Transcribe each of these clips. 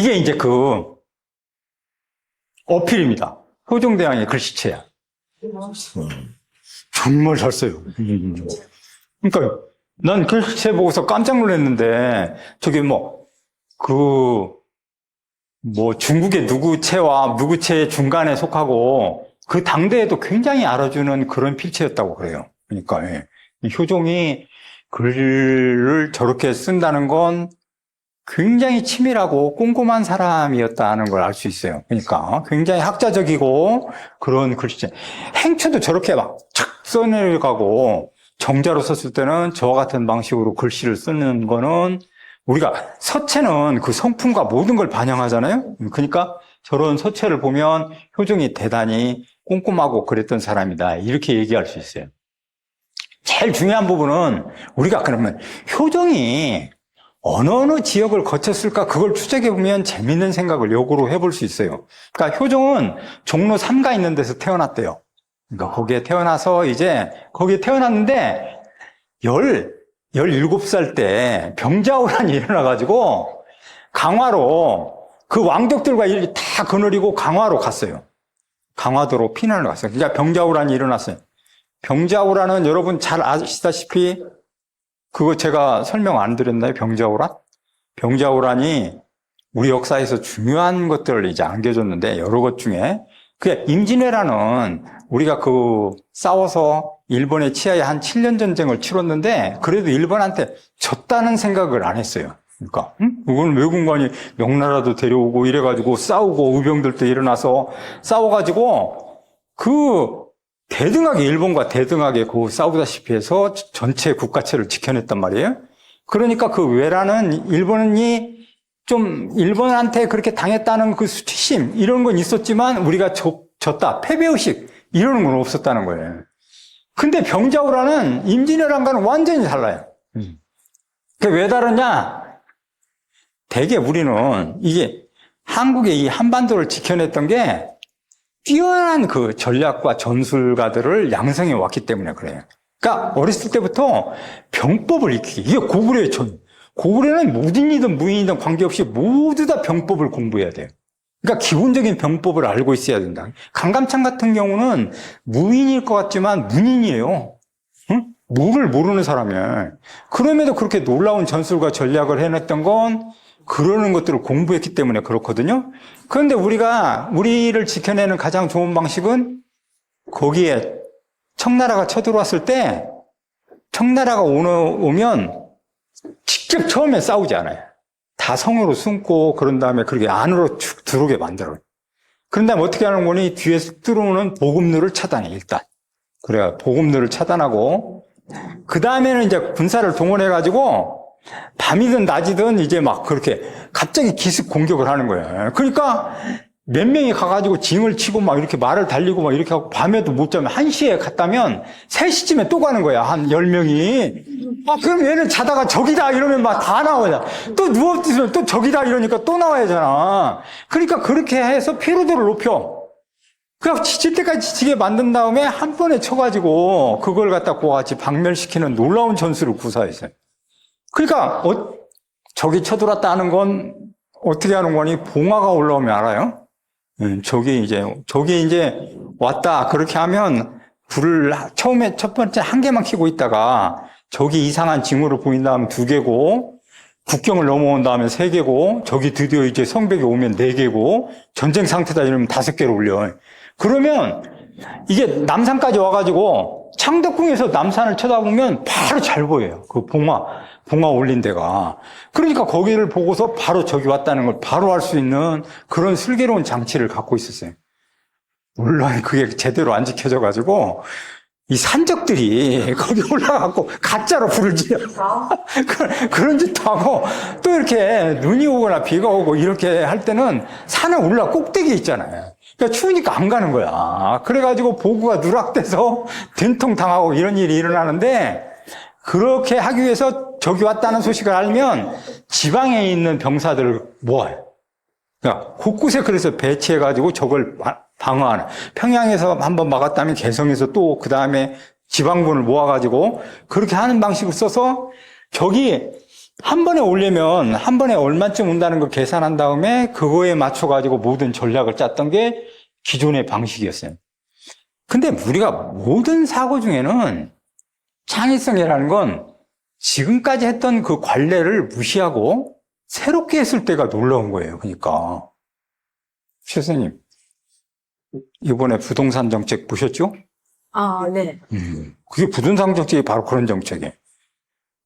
이게 이제 그 어필입니다. 효종대왕의 글씨체야. 정말 잘 써요. 그러니까 난 글씨체 보고서 깜짝 놀랐는데 저게 중국의 누구 체와 누구 체의 중간에 속하고 그 당대에도 굉장히 알아주는 그런 필체였다고 그래요. 그러니까 이 효종이 글을 저렇게 쓴다는 건 굉장히 치밀하고 꼼꼼한 사람이었다는 걸 알 수 있어요. 그러니까 굉장히 학자적이고 그런 글씨체. 행초도 저렇게 막 착 써내려가고 정자로 썼을 때는 저와 같은 방식으로 글씨를 쓰는 거는 우리가 서체는 그 성품과 모든 걸 반영하잖아요. 그러니까 저런 서체를 보면 효종이 대단히 꼼꼼하고 그랬던 사람이다. 이렇게 얘기할 수 있어요. 제일 중요한 부분은 우리가 그러면 효종이 어느 지역을 거쳤을까 그걸 추적해보면 재밌는 생각을 역으로 해볼 수 있어요. 그러니까 효종은 종로 3가 있는 데서 태어났대요. 그러니까 거기에 태어나서 이제 거기에 태어났는데 17살 때 병자호란이 일어나가지고 강화로 그 왕족들과 다 거느리고 강화로 갔어요. 강화도로 피난을 갔어요. 그러니까 병자호란이 일어났어요. 병자호란은 여러분 잘 아시다시피 그거 제가 설명 안 드렸나요? 병자호란? 병자호란이 우리 역사에서 중요한 것들을 이제 안겨줬는데 여러 것 중에 그 임진왜란은 우리가 싸워서 일본에 치하에 한 7년 전쟁을 치렀는데 그래도 일본한테 졌다는 생각을 안 했어요. 그러니까 그건 외국관이 명나라도 데려오고 이래가지고 싸우고 의병들도 일어나서 싸워가지고 대등하게 일본과 대등하게 싸우다시피 해서 전체 국가체를 지켜냈단 말이에요. 그러니까 그 외란은 일본이 좀 일본한테 그렇게 당했다는 그 수치심 이런 건 있었지만 우리가 졌다 패배의식 이러는 건 없었다는 거예요. 근데 병자호란은 임진왜란과는 완전히 달라요. 그게 왜 다르냐? 대개 우리는 이게 한국의 이 한반도를 지켜냈던 게 뛰어난 그 전략과 전술가들을 양성해 왔기 때문에 그래요. 그러니까 어렸을 때부터 병법을 익히기. 이게 고구려의 고구려는 무딘이든 무인이든 관계없이 모두 다 병법을 공부해야 돼요. 그러니까 기본적인 병법을 알고 있어야 된다. 강감찬 같은 경우는 무인일 것 같지만 문인이에요. 응? 뭐를 모르는 사람이에요. 그럼에도 그렇게 놀라운 전술과 전략을 해냈던 건 그러는 것들을 공부했기 때문에 그렇거든요. 그런데 우리를 지켜내는 가장 좋은 방식은 거기에 청나라가 쳐들어왔을 때 청나라가 오면 직접 처음에 싸우지 않아요. 다 성으로 숨고 그런 다음에 그렇게 안으로 쭉 들어오게 만들어요. 그런 다음에 어떻게 하는 거니? 뒤에서 들어오는 보급로를 차단해 일단. 그래야 보급로를 차단하고 그 다음에는 이제 군사를 동원해가지고 밤이든 낮이든 이제 막 그렇게 갑자기 기습 공격을 하는 거예요. 그러니까 몇 명이 가가지고 징을 치고 막 이렇게 말을 달리고 막 이렇게 하고 밤에도 못 자면 1시에 갔다면 3시쯤에 또 가는 거야. 한 10명이. 그럼 얘는 자다가 적이다 이러면 막 다 나와야. 또 누워있으면 또 적이다 이러니까 또 나와야 하잖아. 그러니까 그렇게 해서 피로도를 높여. 그냥 지칠 때까지 지치게 만든 다음에 한 번에 쳐가지고 그걸 갖다 같이 박멸시키는 놀라운 전술을 구사했어요. 그러니까 적이 쳐들어왔다 하는 건 어떻게 하는 거니? 봉화가 올라오면 알아요? 적이 이제 왔다 그렇게 하면 불을 처음에 첫 번째 한 개만 켜고 있다가 적이 이상한 징후를 보인 다음 2개고 국경을 넘어온 다음에 3개고 적이 드디어 이제 성벽에 오면 4개고 전쟁 상태다 이러면 5개를 올려. 그러면 이게 남산까지 와가지고 창덕궁에서 남산을 쳐다보면 바로 잘 보여요. 그 봉화 올린 데가. 그러니까 거기를 보고서 바로 적이 왔다는 걸 바로 알 수 있는 그런 슬기로운 장치를 갖고 있었어요. 물론 그게 제대로 안 지켜져가지고 이 산적들이 거기 올라가고 가짜로 불을 지려. 그런 짓도 하고 또 이렇게 눈이 오거나 비가 오고 이렇게 할 때는 산에 꼭대기에 있잖아요. 그러니까 추우니까 안 가는 거야. 그래가지고 보고가 누락돼서 된통 당하고 이런 일이 일어나는데 그렇게 하기 위해서 적이 왔다는 소식을 알면 지방에 있는 병사들을 모아요. 그러니까 곳곳에 그래서 배치해가지고 적을 방어하는. 평양에서 한번 막았다면 개성에서 또 그 다음에 지방군을 모아가지고 그렇게 하는 방식을 써서 적이 한 번에 오려면 한 번에 얼마쯤 온다는 걸 계산한 다음에 그거에 맞춰가지고 모든 전략을 짰던 게 기존의 방식이었어요. 근데 우리가 모든 사고 중에는 창의성이라는 건 지금까지 했던 그 관례를 무시하고 새롭게 했을 때가 놀라운 거예요. 그러니까. 최 선생님, 이번에 부동산 정책 보셨죠? 아, 네. 그게 부동산 정책이 바로 그런 정책이에요.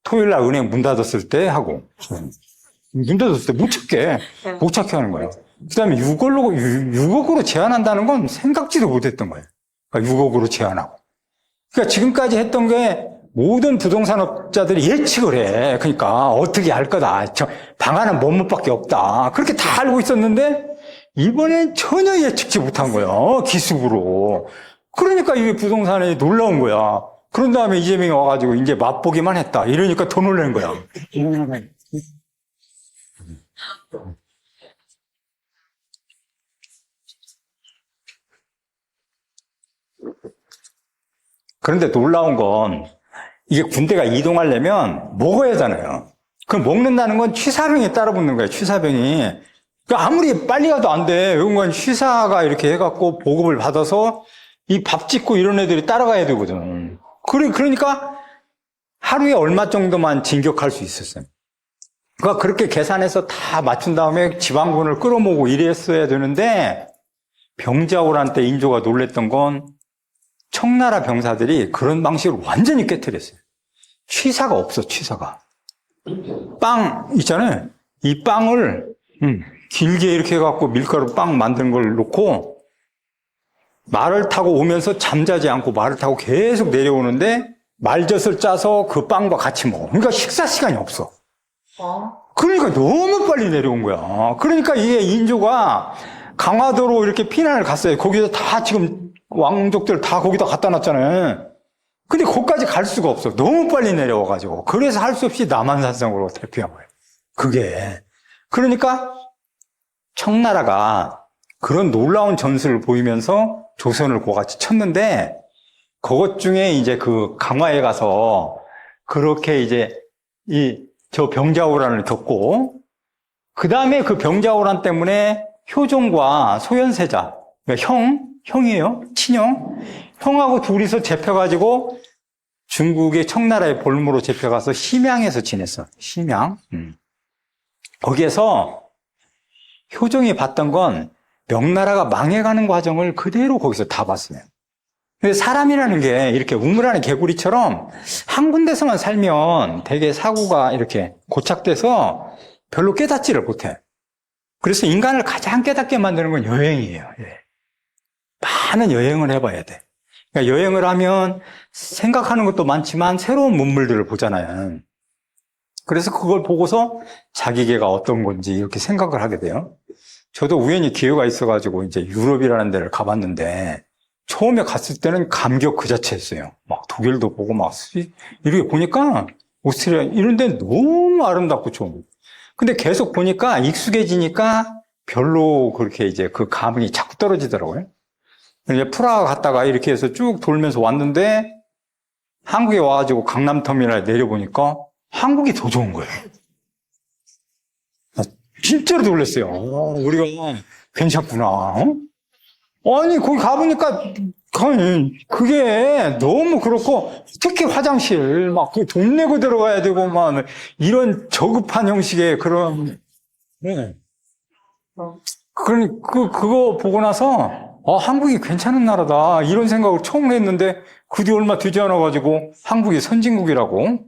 토요일 날 은행 문 닫았을 때 하고, 문 닫았을 때 못 찾게 하는 거예요. 그 다음에 6억으로 제한한다는 건 생각지도 못했던 거예요. 그러니까 6억으로 제한하고. 그러니까 지금까지 했던 게 모든 부동산업자들이 예측을 해. 그러니까 어떻게 할 거다. 방안은 뭐뭐밖에 없다. 그렇게 다 알고 있었는데 이번엔 전혀 예측지 못한 거예요. 기습으로. 그러니까 이게 부동산에 놀라운 거야. 그런 다음에 이재명이 와가지고 이제 맛보기만 했다. 이러니까 더 놀라는 거야. 그런데 놀라운 건 이게 군대가 이동하려면 먹어야 하잖아요. 그럼 먹는다는 건 취사병이 따라 붙는 거예요. 취사병이. 그러니까 아무리 빨리 가도 안 돼. 이건 취사가 이렇게 해갖고 보급을 받아서 이 밥 짓고 이런 애들이 따라가야 되거든. 그러니까 하루에 얼마 정도만 진격할 수 있었어요. 그러니까 그렇게 계산해서 다 맞춘 다음에 지방군을 끌어모으고 이랬어야 되는데 병자호란 때 인조가 놀랬던 건 청나라 병사들이 그런 방식을 완전히 깨트렸어요. 취사가 없어, 취사가. 빵 있잖아요. 이 빵을 길게 이렇게 해갖고 밀가루 빵 만든 걸 놓고 말을 타고 오면서 잠자지 않고 말을 타고 계속 내려오는데 말젓을 짜서 그 빵과 같이 먹어. 그러니까 식사 시간이 없어. 그러니까 너무 빨리 내려온 거야. 그러니까 이게 인조가 강화도로 이렇게 피난을 갔어요. 거기서 다 지금 왕족들 다 거기다 갖다 놨잖아요. 근데 거기까지 갈 수가 없어. 너무 빨리 내려와가지고. 그래서 할 수 없이 남한산성으로 대피한 거예요. 그게. 그러니까 청나라가 그런 놀라운 전술을 보이면서 조선을 고같이 쳤는데 그것 중에 이제 그 강화에 가서 그렇게 이제 저 병자호란을 겪고 그 다음에 그 병자호란 때문에 효종과 소현세자, 그러니까 형이에요. 친형. 형하고 둘이서 잡혀가지고 중국의 청나라의 볼모로 잡혀가서 심양에서 지냈어. 심양. 거기에서 효종이 봤던 건 명나라가 망해가는 과정을 그대로 거기서 다 봤어요. 근데 사람이라는 게 이렇게 우물안의 개구리처럼 한 군데서만 살면 되게 사고가 이렇게 고착돼서 별로 깨닫지를 못해. 그래서 인간을 가장 깨닫게 만드는 건 여행이에요. 예. 많은 여행을 해봐야 돼. 그러니까 여행을 하면 생각하는 것도 많지만 새로운 문물들을 보잖아요. 그래서 그걸 보고서 자기계가 어떤 건지 이렇게 생각을 하게 돼요. 저도 우연히 기회가 있어가지고 이제 유럽이라는 데를 가봤는데 처음에 갔을 때는 감격 그 자체였어요. 막 독일도 보고 막 이렇게 보니까 오스트리아 이런 데는 너무 아름답고 좋은. 근데 계속 보니까 익숙해지니까 별로 그렇게 이제 그 감이 자꾸 떨어지더라고요. 이제 프라하 갔다가 이렇게 해서 쭉 돌면서 왔는데 한국에 와가지고 강남터미널에 내려보니까 한국이 더 좋은 거예요. 진짜로 놀랐어요. 우리가 괜찮구나. 아니, 거기 가보니까 그게 너무 그렇고 특히 화장실 막 돈 내고 들어가야 되고 막 이런 저급한 형식의 그런 그거 보고 나서 한국이 괜찮은 나라다 이런 생각을 처음 했는데 그 뒤 얼마 되지 않아 가지고 한국이 선진국이라고.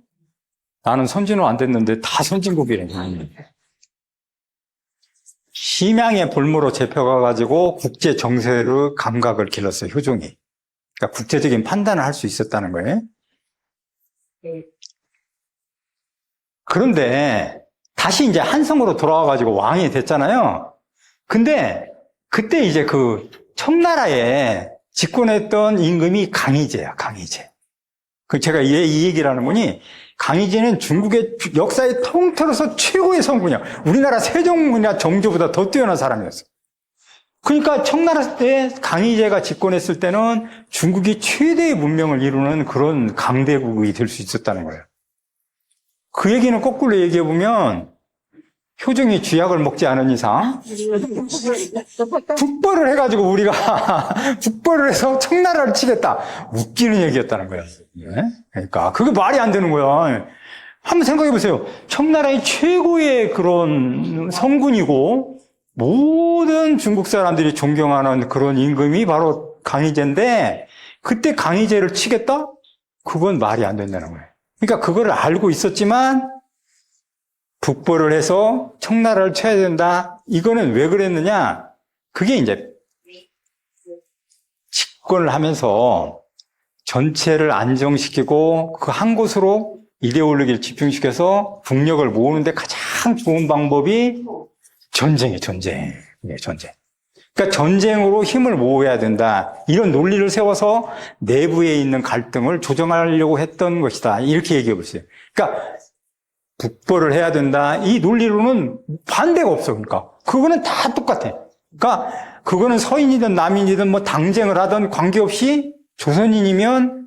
나는 선진은 안 됐는데 다 선진국이래. 심양의 볼모로 잡혀가가지고 국제 정세의 감각을 길렀어요, 효종이. 그러니까 국제적인 판단을 할 수 있었다는 거예요. 그런데 다시 이제 한성으로 돌아와가지고 왕이 됐잖아요. 근데 그때 이제 그 청나라에 집권했던 임금이 강희제야, 강희제. 그 제가 이 얘기를 하는 거니 강희제는 중국의 역사에 통틀어서 최고의 성군이야. 우리나라 세종이나 정조보다 더 뛰어난 사람이었어. 그러니까 청나라 때 강희제가 집권했을 때는 중국이 최대의 문명을 이루는 그런 강대국이 될 수 있었다는 거예요. 그 얘기는 거꾸로 얘기해보면, 효중이 쥐약을 먹지 않은 이상, 북벌을 해가지고 우리가, 북벌을 해서 청나라를 치겠다. 웃기는 얘기였다는 거야. 그러니까, 그게 말이 안 되는 거야. 한번 생각해 보세요. 청나라의 최고의 그런 성군이고, 모든 중국 사람들이 존경하는 그런 임금이 바로 강희제인데, 그때 강희제를 치겠다? 그건 말이 안 된다는 거예요. 그러니까 그걸 알고 있었지만, 북벌을 해서 청나라를 쳐야 된다. 이거는 왜 그랬느냐? 그게 이제 집권을 하면서 전체를 안정시키고 그 한 곳으로 이데올로기를 집중시켜서 국력을 모으는데 가장 좋은 방법이 전쟁이에요, 전쟁. 네, 전쟁. 그러니까 전쟁으로 힘을 모아야 된다. 이런 논리를 세워서 내부에 있는 갈등을 조정하려고 했던 것이다. 이렇게 얘기해 보세요. 그러니까 북벌을 해야 된다. 이 논리로는 반대가 없어. 그러니까 그거는 다 똑같아. 그러니까 그거는 서인이든 남인이든 뭐 당쟁을 하든 관계없이 조선인이면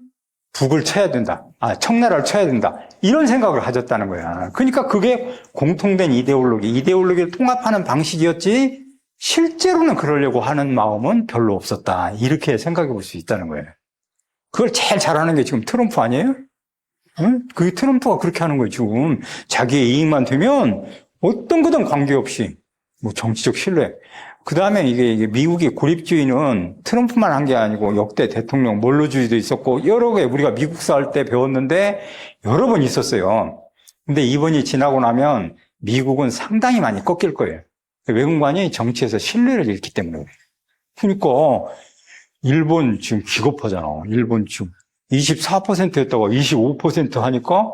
북을 쳐야 된다. 청나라를 쳐야 된다. 이런 생각을 가졌다는 거야. 그러니까 그게 공통된 이데올로기를 통합하는 방식이었지 실제로는 그러려고 하는 마음은 별로 없었다. 이렇게 생각해 볼 수 있다는 거예요. 그걸 제일 잘하는 게 지금 트럼프 아니에요? 응? 그게 트럼프가 그렇게 하는 거예요, 지금. 자기의 이익만 되면 어떤 거든 관계없이 뭐 정치적 신뢰. 그 다음에 이게 미국의 고립주의는 트럼프만 한 게 아니고 역대 대통령 몰로주의도 있었고 여러 개 우리가 미국사 할 때 배웠는데 여러 번 있었어요. 근데 이번이 지나고 나면 미국은 상당히 많이 꺾일 거예요. 외국관이 정치에서 신뢰를 잃기 때문에. 그러니까 일본 지금 기겁하잖아. 일본 지금 24%였다가 25% 하니까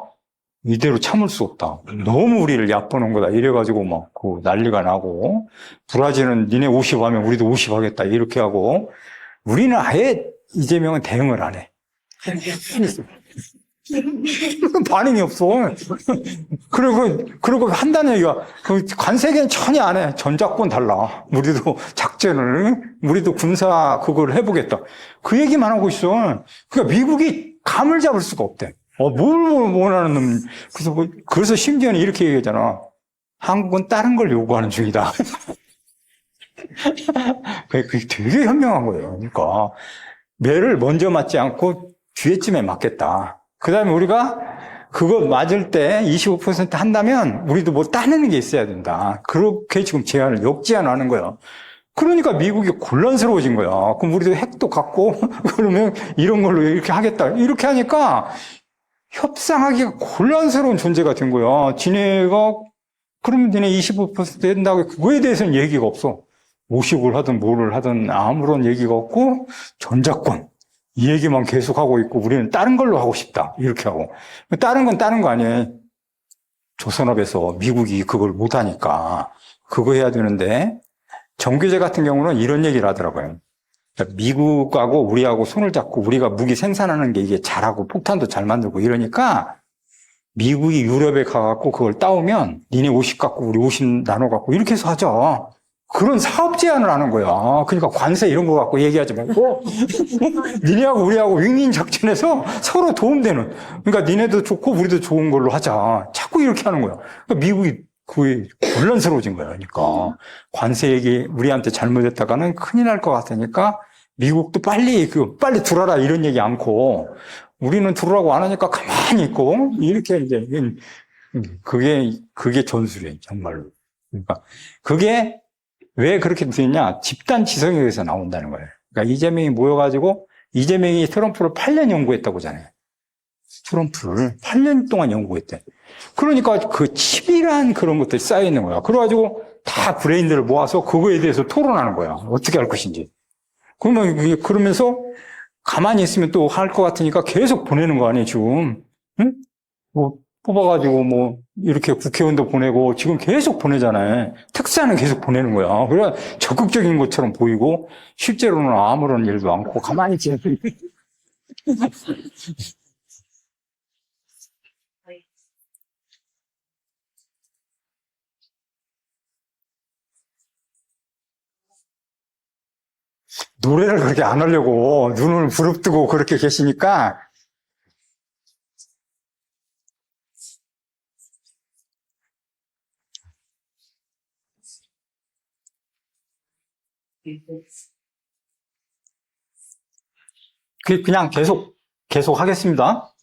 이대로 참을 수 없다. 너무 우리를 얕보는 거다. 이래가지고 막 그 난리가 나고 브라질은 니네 50 하면 우리도 50 하겠다. 이렇게 하고 우리는 아예 이재명은 대응을 안 해. 반응이 없어. 그리고 한다는 얘기가, 그 관세계는 전혀 안 해. 전작권 달라. 우리도 작전을, 우리도 군사 그걸 해보겠다. 그 얘기만 하고 있어. 그러니까 미국이 감을 잡을 수가 없대. 뭘 원하는 놈. 그래서 심지어는 이렇게 얘기하잖아. 한국은 다른 걸 요구하는 중이다. 그게 되게 현명한 거예요. 그러니까, 매를 먼저 맞지 않고 뒤에쯤에 맞겠다. 그 다음에 우리가 그거 맞을 때 25% 한다면 우리도 뭐 따내는 게 있어야 된다. 그렇게 지금 제안을 역제안하는 거야. 그러니까 미국이 곤란스러워진 거야. 그럼 우리도 핵도 갖고 그러면 이런 걸로 이렇게 하겠다. 이렇게 하니까 협상하기가 곤란스러운 존재가 된 거야. 지네가 그러면 니네 25% 된다고 그거에 대해서는 얘기가 없어. 50을 하든 뭐를 하든 아무런 얘기가 없고 전작권. 이 얘기만 계속하고 있고 우리는 다른 걸로 하고 싶다. 이렇게 하고. 다른 건 다른 거 아니에요. 조선업에서 미국이 그걸 못하니까 그거 해야 되는데 정규제 같은 경우는 이런 얘기를 하더라고요. 미국하고 우리하고 손을 잡고 우리가 무기 생산하는 게 이게 잘하고 폭탄도 잘 만들고 이러니까 미국이 유럽에 가갖고 그걸 따오면 니네 50 갖고 우리 50 나눠 갖고 이렇게 해서 하자. 그런 사업 제안을 하는 거야. 그러니까 관세 이런 거 갖고 얘기하지 말고 니네하고 우리하고 윈윈 작전에서 서로 도움되는. 그러니까 니네도 좋고 우리도 좋은 걸로 하자. 자꾸 이렇게 하는 거야. 그러니까 미국이 그게 곤란스러워진 거야. 그러니까 관세 얘기 우리한테 잘못했다가는 큰일 날 것 같으니까 미국도 빨리 들어라 이런 얘기 않고 우리는 들어라고 안 하니까 가만히 있고 이렇게 이제 그게 전술이에요. 정말로. 그러니까 그게 왜 그렇게 되냐? 집단 지성에 의해서 나온다는 거예요. 그러니까 이재명이 모여가지고 이재명이 트럼프를 8년 연구했다고 하잖아요. 트럼프를 8년 동안 연구했대. 그러니까 그 칩이란 그런 것들이 쌓여있는 거야. 그래가지고 다 브레인들을 모아서 그거에 대해서 토론하는 거야. 어떻게 할 것인지. 그러면서 가만히 있으면 또 할 것 같으니까 계속 보내는 거 아니에요, 지금. 응? 뭐, 뽑아가지고 뭐, 이렇게 국회의원도 보내고, 지금 계속 보내잖아요. 특사는 계속 보내는 거야. 그래, 적극적인 것처럼 보이고, 실제로는 아무런 일도 않고, 가만히 있지. 노래를 그렇게 안 하려고 눈을 부릅뜨고 그렇게 계시니까 그냥 계속 하겠습니다.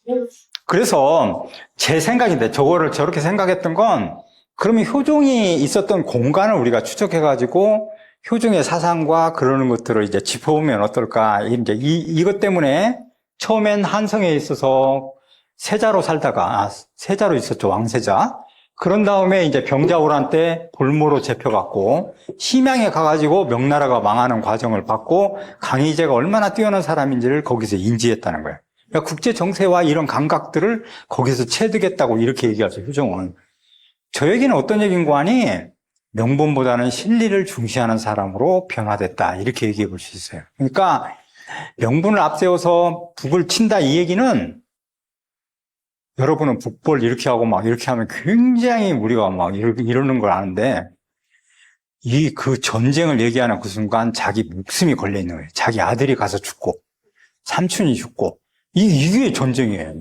그래서 제 생각인데 저거를 저렇게 생각했던 건 그러면 효종이 있었던 공간을 우리가 추적해가지고 효종의 사상과 그러는 것들을 이제 짚어보면 어떨까. 이제 이것 때문에 처음엔 한성에 있어서 세자로 살다가, 세자로 있었죠. 왕세자. 그런 다음에 이제 병자호란 때 볼모로 잡혀갔고, 심양에 가가지고 명나라가 망하는 과정을 봤고, 강희제가 얼마나 뛰어난 사람인지를 거기서 인지했다는 거예요. 그러니까 국제 정세와 이런 감각들을 거기서 체득했다고 이렇게 얘기하죠, 효종은. 저 얘기는 어떤 얘기인 거 아니? 명분보다는 실리를 중시하는 사람으로 변화됐다. 이렇게 얘기해 볼 수 있어요. 그러니까 명분을 앞세워서 북을 친다 이 얘기는 여러분은 북벌 이렇게 하고 막 이렇게 하면 굉장히 우리가 막 이러는 걸 아는데 그 전쟁을 얘기하는 그 순간 자기 목숨이 걸려 있는 거예요. 자기 아들이 가서 죽고 삼촌이 죽고 이게 전쟁이에요.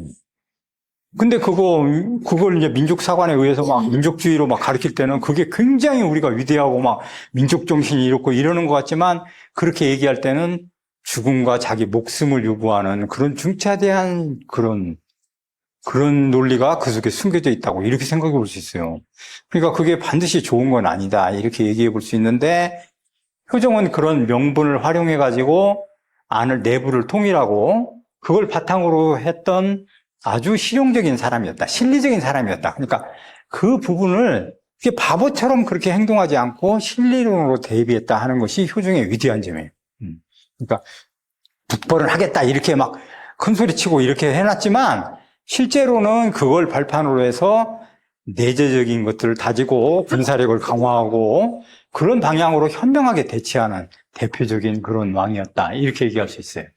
근데 그걸 이제 민족사관에 의해서 막 민족주의로 막 가르칠 때는 그게 굉장히 우리가 위대하고 막 민족정신이 이렇고 이러는 것 같지만 그렇게 얘기할 때는 죽음과 자기 목숨을 요구하는 그런 중차대한 그런 논리가 그 속에 숨겨져 있다고 이렇게 생각해 볼 수 있어요. 그러니까 그게 반드시 좋은 건 아니다. 이렇게 얘기해 볼 수 있는데 효종은 그런 명분을 활용해 가지고 내부를 통일하고 그걸 바탕으로 했던 아주 실용적인 사람이었다. 실리적인 사람이었다. 그러니까 그 부분을 바보처럼 그렇게 행동하지 않고 실리론으로 대비했다 하는 것이 효종의 위대한 점이에요. 그러니까 북벌을 하겠다 이렇게 막 큰 소리 치고 이렇게 해놨지만 실제로는 그걸 발판으로 해서 내재적인 것들을 다지고 군사력을 강화하고 그런 방향으로 현명하게 대치하는 대표적인 그런 왕이었다. 이렇게 얘기할 수 있어요.